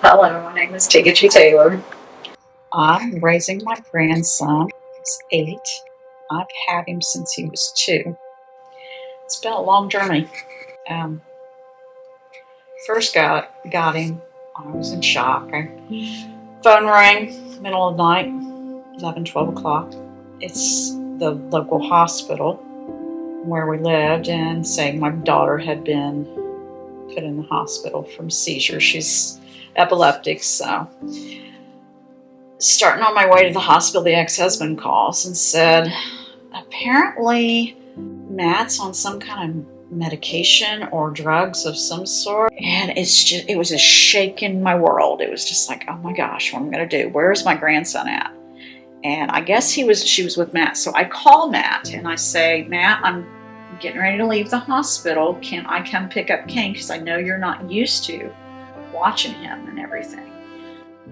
Hello, my name is Tangie Taylor. I'm raising my grandson. He's 8. I've had him since he was 2. It's been a long journey. Um, First got him, I was in shock. Phone rang, middle of the night, 11, 12 o'clock. It's the local hospital where we lived, and saying my daughter had been put in the hospital from seizure. She's epileptic, so starting on my way to the hospital, the ex-husband calls and said, apparently Matt's on some kind of medication or drugs of some sort. And it was a shake in my world. It was just like, oh my gosh, what am I going to do? Where's my grandson at? And I guess she was with Matt. So I call Matt and I say, Matt, I'm getting ready to leave the hospital. Can I come pick up Kane? Because I know you're not used to watching him and everything.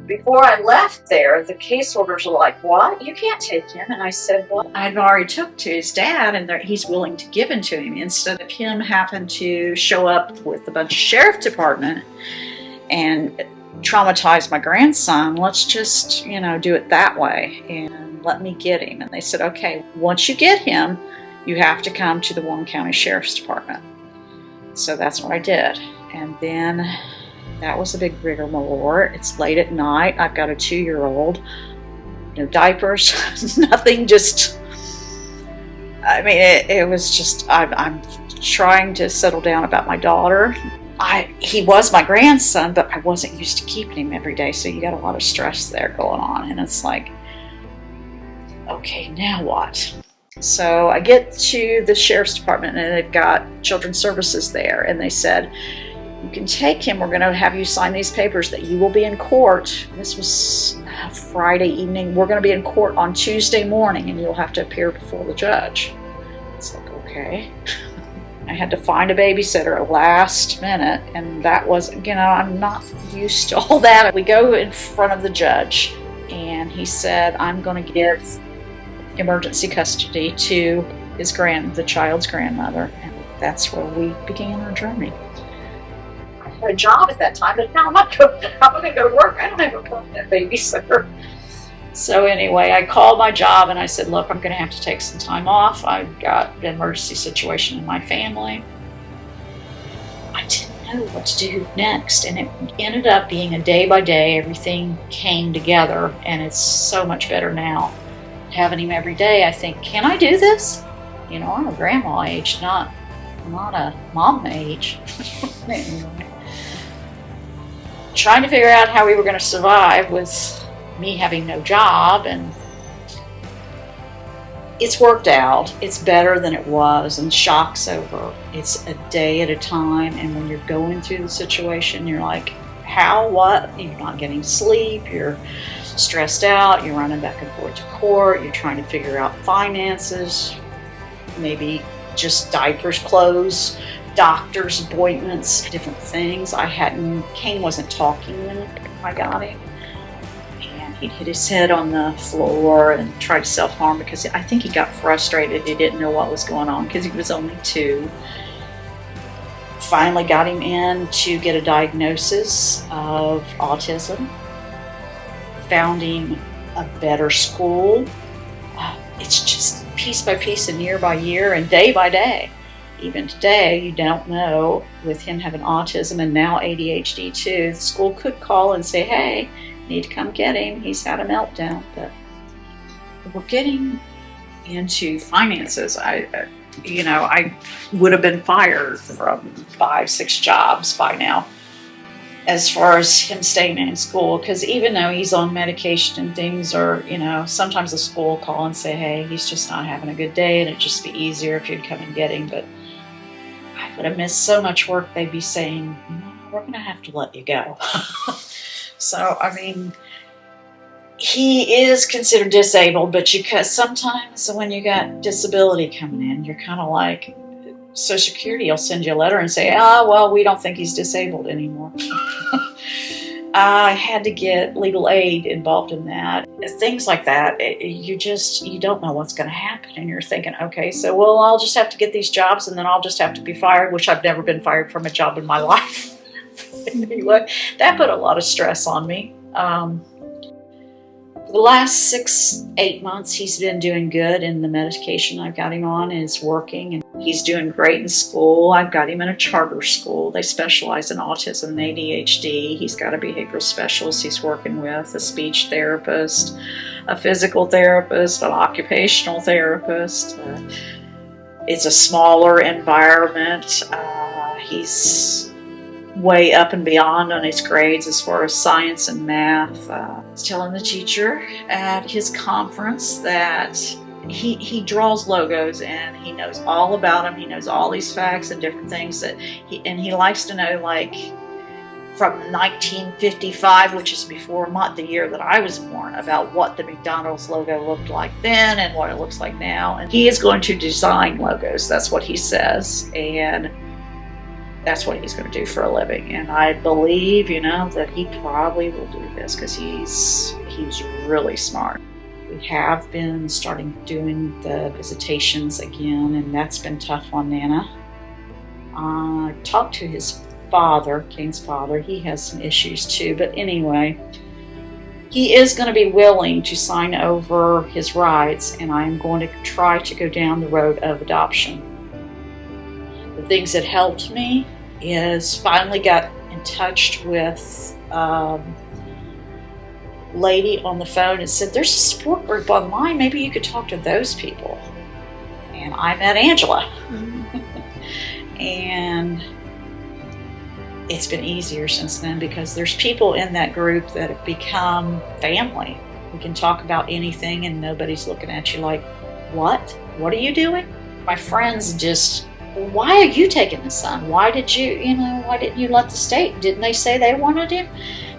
Before I left there, the caseworkers were like, what? You can't take him. And I said, well, I'd already took to his dad, and he's willing to give him to him. Instead of him having to show up with a bunch of sheriff department and traumatize my grandson, let's just, do it that way and let me get him. And they said, okay, once you get him, you have to come to the Warren County Sheriff's Department. So that's what I did. And then that was a big rigmarole. It's late at night. I've got a 2-year-old. No diapers, nothing. Just, I mean, it was just, I'm trying to settle down about my daughter. He was my grandson, but I wasn't used to keeping him every day. So you got a lot of stress there going on. And it's like, okay, now what? So I get to the sheriff's department and they've got children's services there. And they said, you can take him. We're going to have you sign these papers that you will be in court. This was Friday evening. We're going to be in court on Tuesday morning, and you'll have to appear before the judge. It's like, okay. I had to find a babysitter at last minute, and that was, I'm not used to all that. We go in front of the judge, and he said, I'm going to give emergency custody to the child's grandmother. And that's where we began our journey. I had a job at that time, but now I'm going to go to work. I don't have a permanent babysitter. So anyway, I called my job and I said, look, I'm going to have to take some time off. I've got an emergency situation in my family. I didn't know what to do next, and it ended up being a day by day. Everything came together, and it's so much better now. Having him every day, I think, can I do this? I'm a grandma age, not a mom age. Anyway. Trying to figure out how we were going to survive with me having no job, and it's worked out. It's better than it was, and shock's over. It's a day at a time, and when you're going through the situation, you're like, how, what? You're not getting sleep, you're stressed out, you're running back and forth to court, you're trying to figure out finances, maybe just diapers, clothes, doctor's appointments, different things. Kane wasn't talking when I got him. And he'd hit his head on the floor and tried to self-harm because I think he got frustrated. He didn't know what was going on because he was only 2. Finally got him in to get a diagnosis of autism. Found him a better school. It's just piece by piece and year by year and day by day. Even today, you don't know, with him having autism and now ADHD too, the school could call and say, hey, need to come get him. He's had a meltdown. But we're getting into finances. I would have been fired from 5-6 jobs by now as far as him staying in school, because even though he's on medication and things, or sometimes the school will call and say, hey, he's just not having a good day, and it'd just be easier if you'd come and get him. But I would have missed so much work. They'd be saying, we're going to have to let you go. So, he is considered disabled, but sometimes when you got disability coming in, you're kind of like, Social Security will send you a letter and say, well, we don't think he's disabled anymore. I had to get legal aid involved in that. Things like that, you don't know what's going to happen. And you're thinking, okay, so, well, I'll just have to get these jobs and then I'll just have to be fired, which I've never been fired from a job in my life. Anyway, that put a lot of stress on me. For the last 6-8 months, he's been doing good, and the medication I've got him on is working, and he's doing great in school. I've got him in a charter school. They specialize in autism and ADHD. He's got a behavioral specialist he's working with, a speech therapist, a physical therapist, an occupational therapist. It's a smaller environment. He's way up and beyond on his grades as far as science and math. I was telling the teacher at his conference that he draws logos and he knows all about them. He knows all these facts and different things that he likes to know, like from 1955, which is before the year that I was born, about what the McDonald's logo looked like then and what it looks like now. And he is going to design logos. That's what he says. And that's what he's going to do for a living. And I believe, that he probably will do this because he's really smart. We have been starting doing the visitations again, and that's been tough on Nana. I talked to his father, Kane's father. He has some issues too. But anyway, he is going to be willing to sign over his rights, and I'm going to try to go down the road of adoption. The things that helped me is finally got in touch with a lady on the phone and said, there's a support group online, maybe you could talk to those people. And I met Angela. And it's been easier since then because there's people in that group that have become family. We can talk about anything and nobody's looking at you like, what are you doing? My friends just, why are you taking the son? Why didn't you let the state? Didn't they say they wanted him?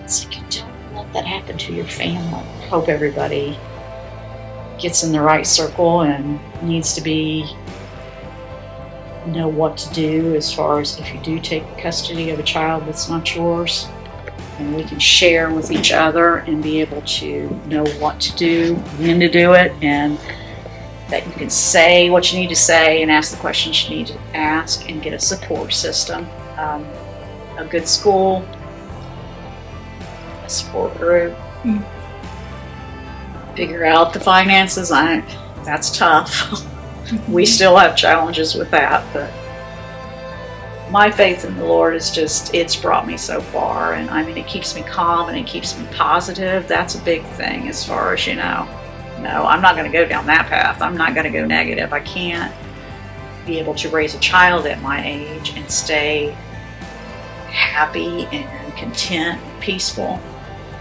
It's like, don't let that happen to your family. Hope everybody gets in the right circle and needs to know what to do as far as if you do take custody of a child that's not yours. And we can share with each other and be able to know what to do, when to do it, and that you can say what you need to say and ask the questions you need to ask and get a support system, a good school, a support group, figure out the finances. That's tough. We still have challenges with that, but my faith in the Lord it's brought me so far, and it keeps me calm and it keeps me positive. That's a big thing as far as, no, I'm not going to go down that path. I'm not going to go negative. I can't be able to raise a child at my age and stay happy and content, peaceful.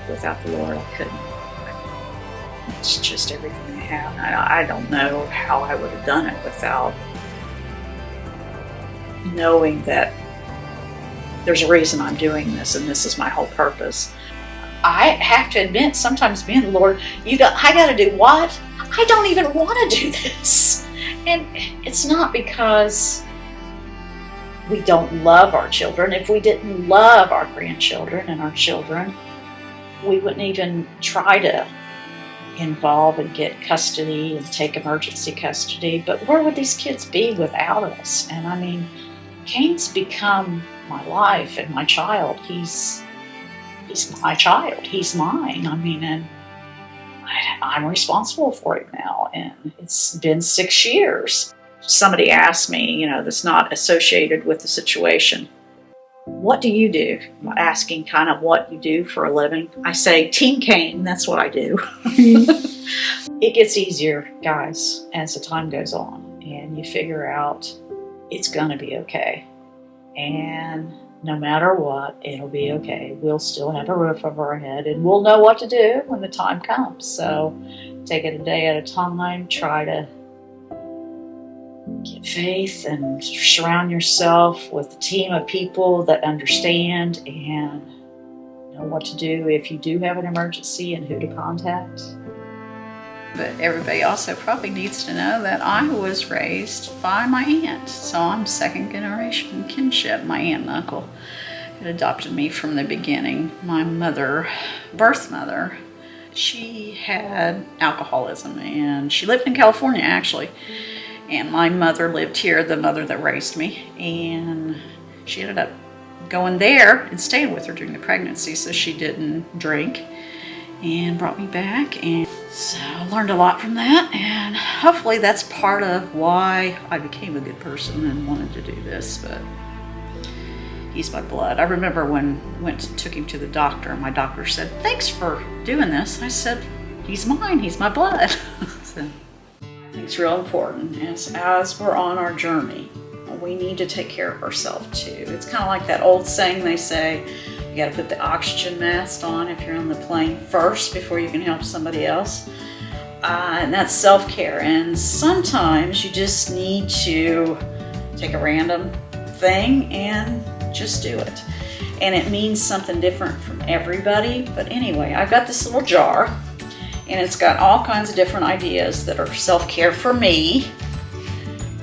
Without the Lord, I couldn't. It's just everything I have. I don't know how I would have done it without knowing that there's a reason I'm doing this and this is my whole purpose. I have to admit, sometimes being the Lord, I got to do what? I don't even want to do this. And it's not because we don't love our children. If we didn't love our grandchildren and our children, we wouldn't even try to involve and get custody and take emergency custody. But where would these kids be without us? And Kane's become my life and my child. He's my child. He's mine. And I'm responsible for him now. And it's been 6 years. Somebody asked me, that's not associated with the situation, what do you do? Asking kind of what you do for a living. I say, Team Kane, that's what I do. It gets easier, guys, as the time goes on. And you figure out it's going to be okay. And no matter what, it'll be okay. We'll still have a roof over our head, and we'll know what to do when the time comes. So take it a day at a time. Try to get faith and surround yourself with a team of people that understand and know what to do if you do have an emergency and who to contact. But everybody also probably needs to know that I was raised by my aunt. So I'm second generation kinship. My aunt and uncle had adopted me from the beginning. My mother, birth mother, she had alcoholism, and she lived in California actually. And my mother lived here, the mother that raised me, and she ended up going there and staying with her during the pregnancy so she didn't drink, and brought me back. And so I learned a lot from that, and hopefully that's part of why I became a good person and wanted to do this. But he's my blood. I remember when I took him to the doctor, and my doctor said, "Thanks for doing this." I said, "He's mine, he's my blood." So I think it's real important as we're on our journey, we need to take care of ourselves too. It's kind of like that old saying they say, you got to put the oxygen mask on if you're on the plane first before you can help somebody else. And that's self-care. And sometimes you just need to take a random thing and just do it. And it means something different from everybody. But anyway, I've got this little jar, and it's got all kinds of different ideas that are self-care for me.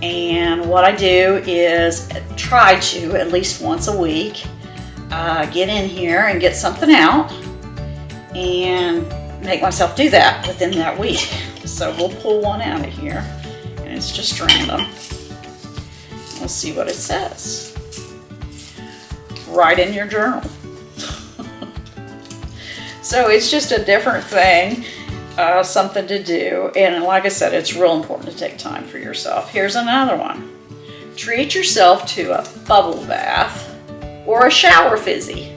And what I do is try to, at least once a week, get in here and get something out and make myself do that within that week. So we'll pull one out of here, and it's just random. We'll see what it says. Write in your journal. So it's just a different thing, something to do. And like I said, it's real important to take time for yourself. Here's another one. Treat yourself to a bubble bath or a shower fizzy.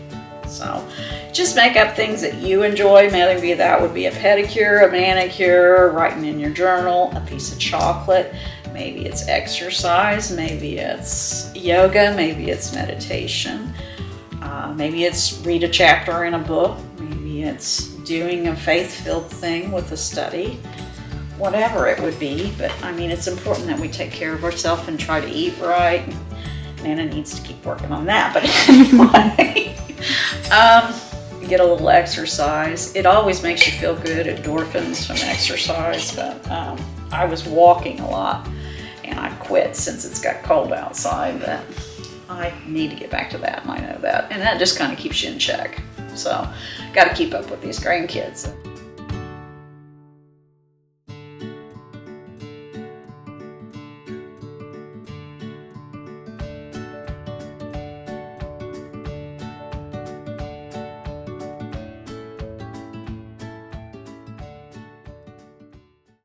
So just make up things that you enjoy. Maybe that would be a pedicure, a manicure, writing in your journal, a piece of chocolate. Maybe it's exercise, maybe it's yoga, maybe it's meditation. Maybe it's read a chapter in a book. Maybe it's doing a faith-filled thing with a study. Whatever it would be. But I mean, it's important that we take care of ourselves and try to eat right. Nana needs to keep working on that, but anyway, get a little exercise. It always makes you feel good, endorphins from exercise. But I was walking a lot, and I quit since it's got cold outside. But I need to get back to that, and I know that. And that just kind of keeps you in check. So got to keep up with these grandkids.